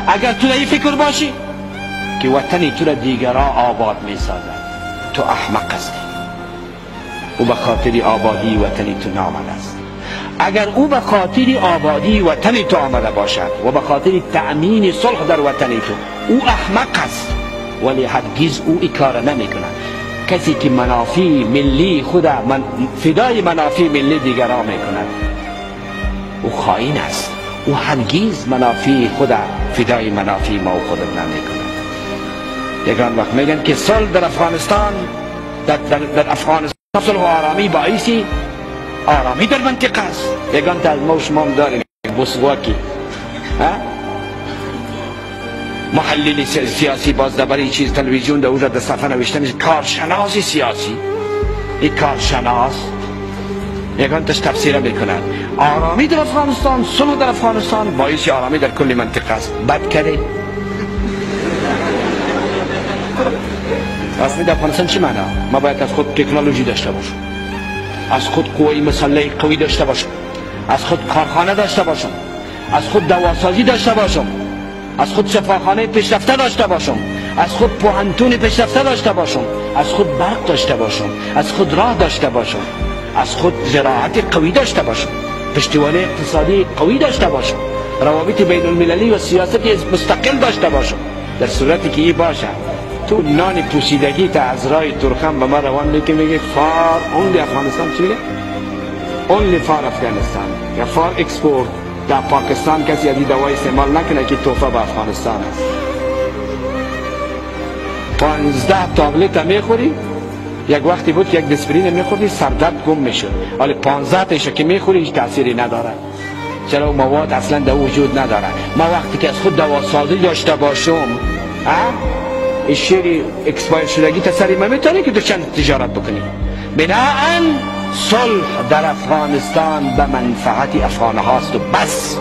اگر تو این فکر باشی که وطنی تو را دیگران آباد می سازد، تو احمق هستی. او به خاطر آبادی وطنی تو نامده است. اگر او به خاطر آبادی وطنی تو آمده باشد و به خاطر تأمین صلح در وطنی تو، او احمق است، ولی هرگز او این کار نمی کند. کسی که منافع ملی خود فدای منافع ملی دیگران می کند، او خائن است. او هرگز منافع خود فدای منافع ما خود نمی کند. یگان وقت میگن که صلح در افغانستان، در افغانستان صلح و آرامی باعثی آرامی در منطقه است. یگان تا از ما و شما هم داریم بسواکی محلل سیاسی باز برای چیز تلویزیون در اونجا در صفحه نوشتن کارشناس سیاسی. این کارشناس یگان تش تفسیر میکنند آرامی در افغانستان، صلح در افغانستان باعث آرامی در کل منطقه است. بد کرده. اصلا در افغانستان چی معنی؟ ما باید از خود تکنولوژی داشته باشم، از خود قوی مسلح قوی داشته باشم، از خود کارخانه داشته باشم، از خود دواسازی داشته باشم، از خود شفاخانه پیشرفته داشته باشم، از خود پوهنتون پیشرفته داشته باشم، از خود برق داشته باشم، از خود راه داشته باشم، از خود زراعت قوی داشته باشم، پشتیبانی اقتصادی قوی داشته باشم، روابط بین المللی و سیاست مستقل داشته باشم. در صورتی که این باشه تو نان پوسیدگی تا از رای ترخم به ما روان میگه فار اونلی افغانستان. چی میگه؟ اونلی فار افغانستان یا فار اکسپورت. در پاکستان کسی از این دوای استعمال نکنه که تحفه به افغانستان است. 15 تابلت میخوری، یک وقتی بود که یک دسپرین میخوردی سردرد گم میشد، ولی 15 تاشو که میخوری هیچ تأثیری نداره. چرا؟ مواد اصلا در وجود نداره. ما وقتی که از خود دواسازی داشته باشم، این شیر اکسپایر شدگی تسری میتونی که تو چند تجارت بکنی. بناهن صلح در افغانستان به منفعت افغان هاست و بس.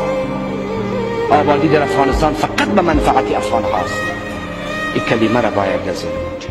آبادی در افغانستان فقط به منفعت افغان هاست. این کلمه را باید گذاریم.